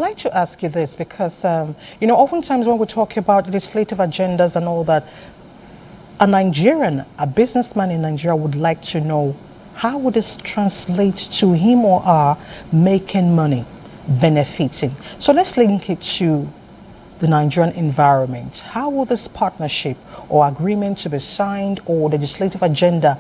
I'd like to ask you this because, oftentimes when we talk about legislative agendas and all that, a businessman in Nigeria would like to know how would this translate to him or her making money, benefiting. So let's link it to the Nigerian environment. How will this partnership or agreement to be signed or legislative agenda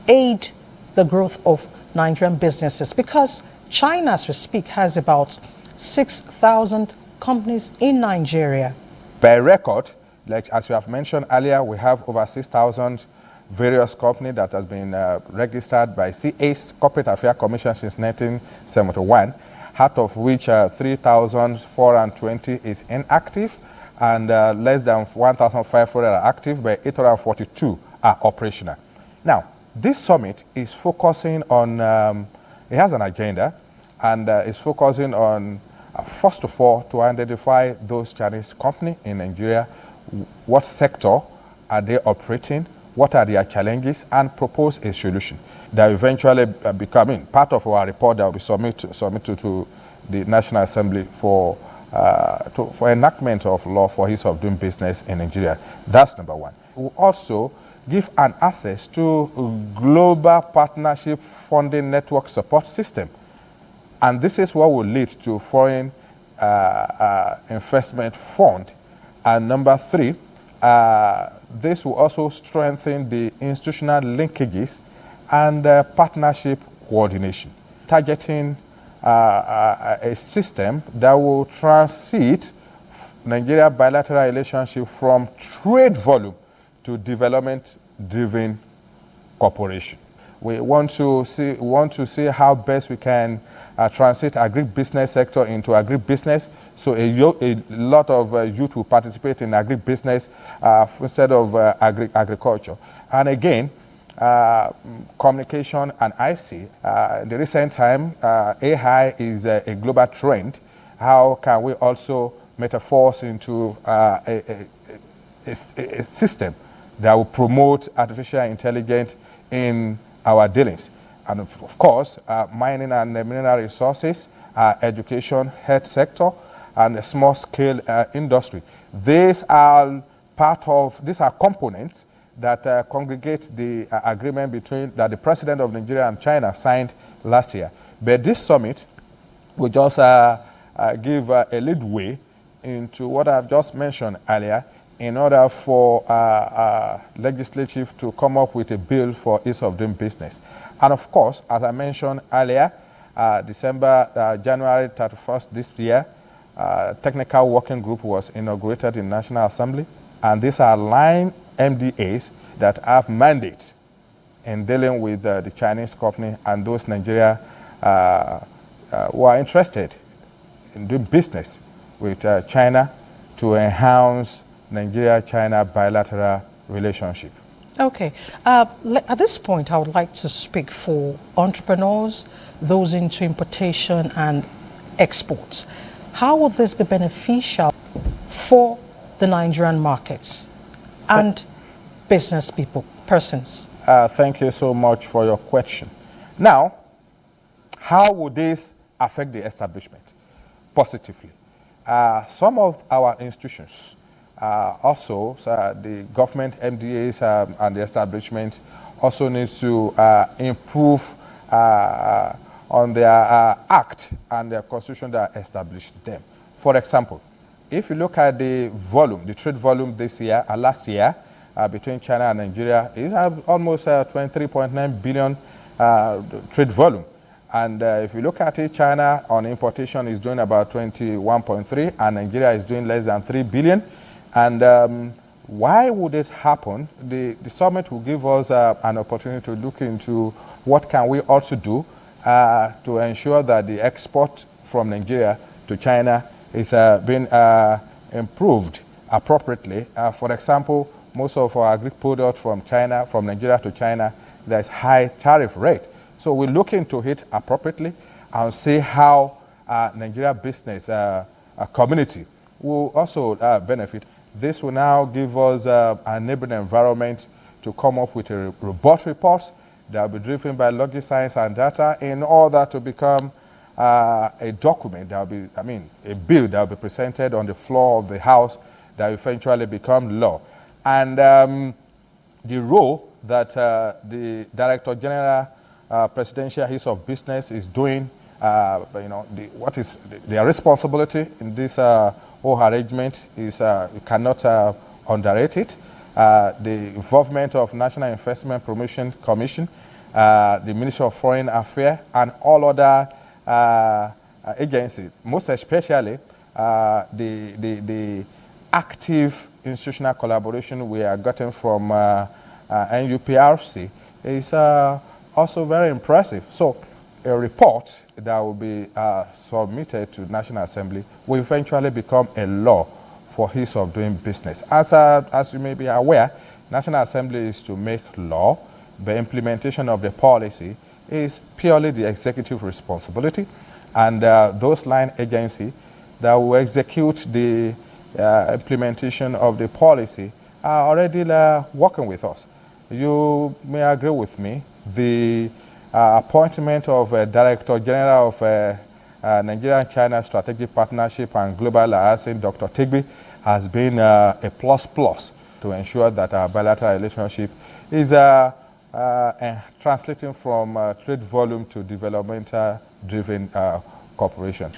aid the growth of Nigerian businesses? Because China, as we speak, has about 6,000 companies in Nigeria. By record, like as you have mentioned earlier, we have over 6,000 various companies that has been registered by CA's Corporate Affairs Commission since 1971, out of which 3,420 is inactive and less than 1,500 are active, but 842 are operational. Now, this summit is focusing on, it has an agenda, and it's focusing on, first of all, to identify those Chinese companies in Nigeria, what sector are they operating, what are their challenges, and propose a solution that eventually becoming part of our report that will be submitted to the National Assembly for enactment of law for ease of doing business in Nigeria. That's number one. We'll also give an access to global partnership funding network support system. And this is what will lead to foreign investment fund. And number three, this will also strengthen the institutional linkages and partnership coordination, targeting a system that will transit Nigeria bilateral relationship from trade volume to development-driven cooperation. We want to see how best we can transit agribusiness sector into agribusiness, so a lot of youth will participate in agribusiness instead of agriculture. And again, communication and IC. In the recent time, AI is a global trend. How can we also metaphors into a system that will promote artificial intelligence in our dealings? And of course, mining and mineral resources, education, health sector, and a small-scale industry. These are components that congregate the agreement that the President of Nigeria and China signed last year. But this summit will just give a lead way into what I've just mentioned earlier, in order for legislative to come up with a bill for ease of doing business. And of course, as I mentioned earlier, January 31st this year, technical working group was inaugurated in National Assembly, and these are line MDAs that have mandates in dealing with the Chinese company and those Nigeria who are interested in doing business with China to enhance Nigeria-China bilateral relationship. Okay. At this point, I would like to speak for entrepreneurs, those into importation and exports. How will this be beneficial for the Nigerian markets and business persons? Thank you so much for your question. Now, how would this affect the establishment? Positively. Some of our institutions, also the government MDAs and the establishment also needs to improve on their act and their constitution that established them. For example, if you look at the volume, the trade volume this year, last year, between China and Nigeria, is almost 23.9 billion trade volume. And if you look at it, China on importation is doing about 21.3, and Nigeria is doing less than 3 billion. And why would it happen? The summit will give us an opportunity to look into what can we also do to ensure that the export from Nigeria to China is being improved appropriately. For example, most of our agri products from Nigeria to China, there's high tariff rate. So we look into it appropriately and see how Nigeria business community will also benefit. This will now give us an enabling environment to come up with robust reports that will be driven by logic, science, and data in order to become a document that will be, a bill that will be presented on the floor of the House that will eventually become law. And the role that the Director General Presidential Office of Business is doing, what is their responsibility in this whole arrangement is you cannot underrate it. The involvement of National Investment Promotion Commission, the Ministry of Foreign Affairs, and all other agencies, most especially the active institutional collaboration we are getting from NUPRC is also very impressive. So a report that will be submitted to the National Assembly will eventually become a law for ease of doing business. As you may be aware, National Assembly is to make law. The implementation of the policy is purely the executive responsibility, and those line agencies that will execute the implementation of the policy are already working with us. You may agree with me, the appointment of Director General of Nigerian-China Strategic Partnership and Global Alliance, Dr. Tigbe, has been a plus to ensure that our bilateral relationship is translating from trade volume to developmental-driven cooperation.